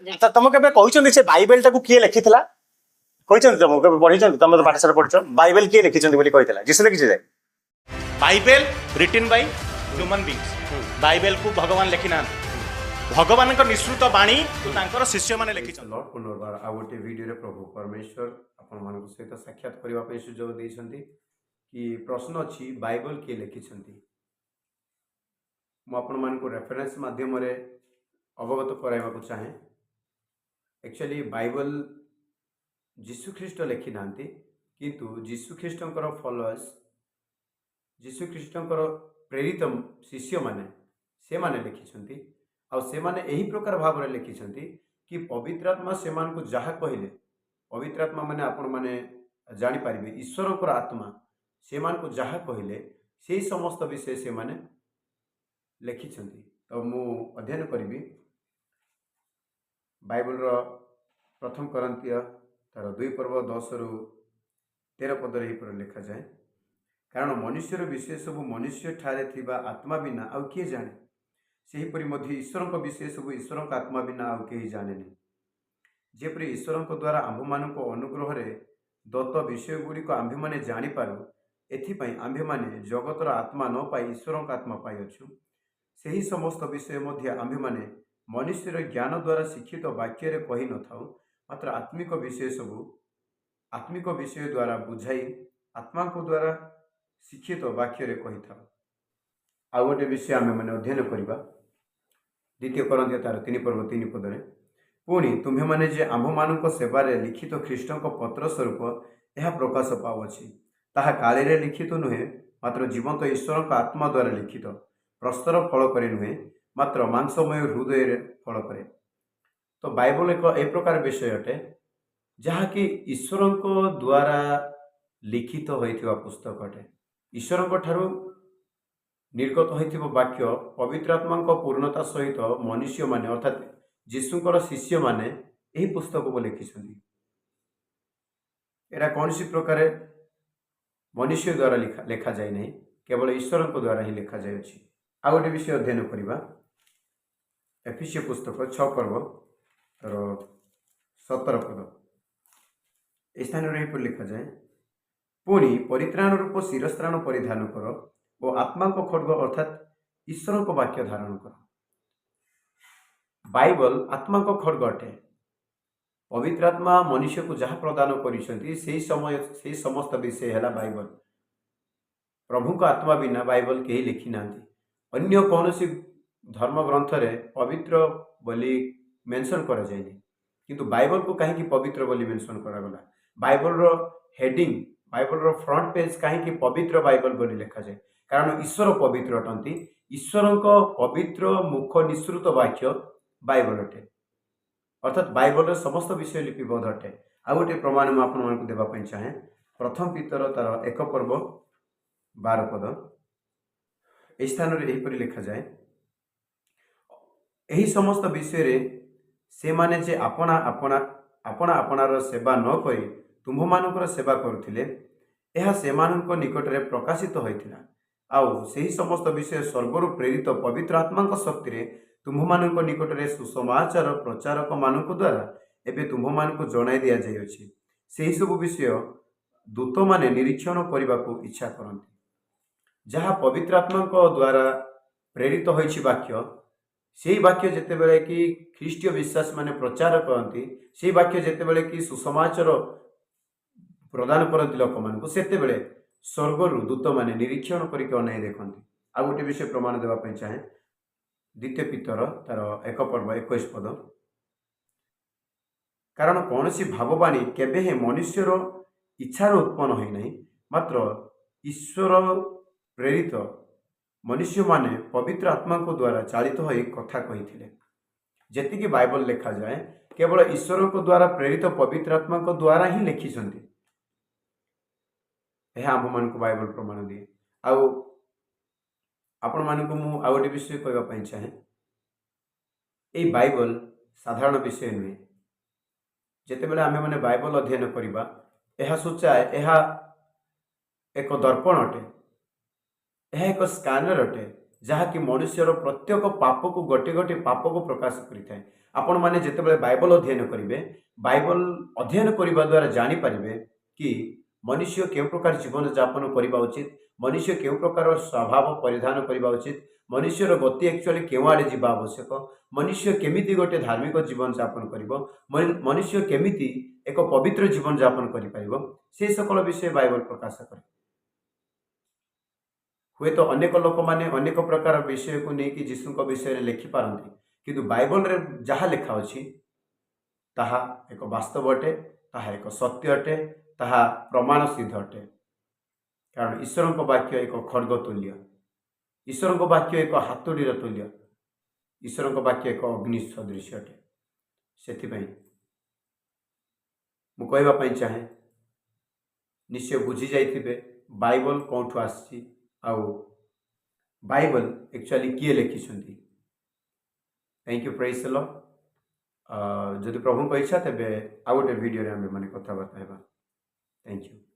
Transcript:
ଆଚ୍ଛା ତମକୁ କେବେ କହିଛନ୍ତି ସେ ବାଇବେଲ ଟାକୁ କିଏ ଲେଖିଥିଲା କହିଛନ୍ତି ତମକୁ କେବେ ପଢିଛନ୍ତି ତମେ ତ ପାଠଶାଠ ପଢିଛ ବାଇବେଲ କିଏ ଲେଖିଛନ୍ତି ବୋଲି କହିଥିଲା ଯୀଶୁ ଲେଖିଛି ଯେ Bible written by human beings Bible को भगवान लेखि ना भगवान निश्रुत बाणी तांकर शिष्य माने लेखिछन लॉर्ड पुनर्बार आ गोटे वीडियो प्रभु परमेश्वर आपण मान सहित साक्षात करने सुजोग देइछन्ति कि प्रश्न अछि बाइबल किए लिखिछन्ति मु आपण मान को रेफरेंस माध्यम रे अवगत कराइबा को चाहे एक्चुअली बाइबल जीशु ख्रीष्ट लिखि नांती किंतु जीशु ख्रीष्टंकर फॉलोअर्स जीशु ख्रीष्टंकर प्रेरित शिष्य माने से माने लिखिछन्ति आ से माने एही प्रकार भाव रे लिखिछन्ति कि पवित्र आत्मा से मान को जहा कहिले पवित्र आत्मा माने आपण माने जानि पारिबे ईश्वरकर आत्मा से मान को जहा कहिले से समस्त विषय से माने लिखिछन्ति तो मु अध्ययन करिबी बाइबल रो प्रथम करंतिय तार 2 पर्व 10 रु 13 पद रे पर लिखा जाए कारण मनुष्यर विषय सब मनुष्य ठारे थिबा आत्मा बिना आउ किए जाने सेहीपरि मध्य ईश्वर विषय सब ईश्वर आत्मा बिना आउ केही जाने जेपरि ईश्वर द्वारा आंभ मान अनुग्रह रे दत्त विषय गुड़िक आंभे माने जानी पारु एथिपाई आंभे माने जगतर आत्मा न पाई ईश्वर आत्मा पाई अछु सेही समस्त विषय मध्य आंभे माने मनुष्यर ज्ञान द्वारा शिक्षित वाक्य रे कहि न थाउ मात्र आत्मिक विषय सब आत्मिक विषय द्वारा बुझाई आत्मा को द्वारा शिक्षित वाक्य रे कहि थाउ आ गोटे विषय आमे माने अध्ययन करिबा द्वितीय करंतिय तार 3 पर्व 3 पद रे पुणी तुम्हे माने जे आंभ मानक सेवारे लिखित ख्रीष्टक पत्र स्वरूप यह प्रकाश पाउछि ताहा काले रे लिखित नुहे मात्र जीवंत ईश्वर आत्मा द्वारा लिखित प्रस्तर फल करे नुहे मात्र मांसमय हृदय रे फल करे तो बाइबल एक ए प्रकार विषय अटे जहा कि ईश्वर द्वारा लिखित होइथिबा पुस्तक अटे ईश्वर ठारू निर्गत होइथिबा वाक्य पवित्र आत्मा पूर्णता सहित मनुष्य माने अर्थात जीशुकर शिष्य माने यही पुस्तक को लिखिछन्ति एरा कौनसी प्रकार मनुष्य द्वारा लिखा जाए नहीं केवल ईश्वर द्वारा ही लिखा जाए अछि आ गोटे विषय अध्ययन करिबा एफिसी पुस्तक 6 पर्व तर 17 पद ए स्थान रे पर लिखा जाए पुणी परित्राण रूप शिरस्त्राण परिधान कर और आत्मा को खड्ग अर्थात ईश्वर को वाक्य धारण कर बाइबल आत्मा को खड्ग अटे पवित्र आत्मा मनुष्य को जहाँ प्रदान करिसेंति सेही समय से समस्त विषय है बाइबल प्रभु को आत्मा बिना बाइबल कहीं लिखि नांती अन्य कौनसी धर्म ग्रंथ रे पवित्र बोली मेंशन करा जायनि किंतु बाइबल को कहीं पवित्र बोली मेंशन करा गला बाइबल रो हेडिंग बाइबल रो फ्रंट पेज कहीं पवित्र बाइबल बोली लिखा जाए कारण ईश्वर पवित्र अटंती ईश्वर को पवित्र मुख निश्रुत वाक्य बाइबल अटे अर्थात बाइबल समस्त विषय लिपिबद्ध अटे आ गोटे प्रमाण मैं आपको देवाई चाहे प्रथम पीतर तार 1 पर्व 12 पद ए स्थान एहीपरि लिखा जाए एही समस्त विषय रे से माने जे अपना अपना अपना अपनार सेवा न करी तुम्भ मानकर सेवा करुथिले एहा से मानक निकट रे प्रकाशित होइथिला आउ सेही समस्त विषय स्वर्गरु प्रेरित पवित्र आत्मा शक्ति रे तुम्भ मानक निकट रे सुसमाचार प्रचारक मानक द्वारा एबे तुम्भ मानक जणाई दिया जाय अछि सेही सब विषय दूत माने निरीक्षण करने को इच्छा करती जहाँ पवित्र आत्मा द्वारा प्रेरित होइछि वाक्य से वाक्य जेते बेले कि ख्रीष्टीय विश्वास माने प्रचार करती से वाक्य जेते बेले कि सुसमाचार प्रदान करती लोक मानक सेते बेले स्वर्गरु दूत माने निरीक्षण करके अनाई देखती आ गोटे विषय प्रमाण देवाई चाहे द्वितीय पीतर तार 1 पर्व 21 पद कारण कौन सी भाववाणी केबे हे मनुष्यर इच्छार उत्पन्न होई नहीं मात्र ईश्वर प्रेरित मनुष्य माने पवित्र आत्मा को द्वारा चालित होई कथा कही जेतिकी बाइबल लिखा जाए केवल ईश्वर को द्वारा प्रेरित पवित्र आत्मा को द्वारा ही लिखी आम मान को बाइबल प्रमाण दिए आउ आपण मानक मु आ गोटे विषय कहवाई चाहे ये बाइबल साधारण विषय नुहे जिते बेले आमे माने बाइबल अध्ययन करिबा एहा सूचाए एहा एक दर्पण अटे एहा एक स्कैनर अटे ଯାହାକି ମନୁଷ୍ୟର ପ୍ରତ୍ୟେକ ପାପକୁ ଗୋटे ଗୋटे ପାପକୁ ପ୍ରକାଶ କରିଥାଏ। ଆପଣମାନେ ଯେତେବେଳେ ବାଇବଲ ଅଧ୍ୟୟନ କରିବେ, ବାଇବଲ ଅଧ୍ୟୟନ କରିବା ଦ୍ୱାରା ଜାଣିପାରିବେ କି ମନୁଷ୍ୟ କେଉଁ ପ୍ରକାର ଜୀବନଯାପନ କରିବା ଉଚିତ, ମନୁଷ୍ୟ କେଉଁ ପ୍ରକାର ସ୍ୱଭାବ ପରିଧାନ କରିବା ଉଚିତ, ମନୁଷ୍ୟର ଗତି ଆକ୍ଚୁଆଲି କେଉଁ ଆଡ଼େ ଯିବା ଆବଶ୍ୟକ, ମନୁଷ୍ୟ କେମିତି ଗୋଟେ ଧାର୍ମିକ ଜୀବନଯାପନ କରିବ, ମନୁଷ୍ୟ କେମିତି ଏକ ପବିତ୍ର ଜୀବନଯାପନ କରିପାରିବ, ସେ ସକଳ ବିଷୟ ବାଇବଲ ପ୍ରକାଶ କରେ। ହୁଏତ ଅନେକ ଲୋକମାନେ ଅନେକ ପ୍ରକାର ବିଷୟକୁ ନେଇକି ଯୀଶୁଙ୍କ ବିଷୟରେ ଲେଖିପାରନ୍ତି, କିନ୍ତୁ ବାଇବଲରେ ଯାହା ଲେଖା ଅଛି ତାହା ଏକ ବାସ୍ତବ ଅଟେ, ତାହା ଏକ ସତ୍ୟ ଅଟେ, ତାହା ପ୍ରମାଣ ସିଦ୍ଧ ଅଟେ। କାରଣ ଈଶ୍ୱରଙ୍କ ବାକ୍ୟ ଏକ ଖଡ୍ଗ ତୁଲ୍ୟ, ଈଶ୍ୱରଙ୍କ ବାକ୍ୟ ଏକ ହାତୁଡ଼ିର ତୁଲ୍ୟ, ଈଶ୍ୱରଙ୍କ ବାକ୍ୟ ଏକ ଅଗ୍ନି ସଦୃଶ୍ୟ ଅଟେ। ସେଥିପାଇଁ ମୁଁ କହିବା ପାଇଁ ଚାହେଁ, ନିଶ୍ଚୟ ବୁଝି ଯାଇଥିବେ ବାଇବଲ କେଉଁଠୁ ଆସିଛି ଆଉ ବାଇବଲ ଆକ୍ଚୁଆଲି କିଏ ଲେଖିଛନ୍ତି। ଥ୍ୟାଙ୍କ ୟୁ, ପ୍ରେଜ୍ ଦ ଲର୍ଡ। ଯଦି ପ୍ରଭୁଙ୍କ ଇଚ୍ଛା ତେବେ ଆଉ ଗୋଟେ ଭିଡ଼ିଓରେ ଆମେ ମାନେ କଥାବାର୍ତ୍ତା ହେବା। Thank you.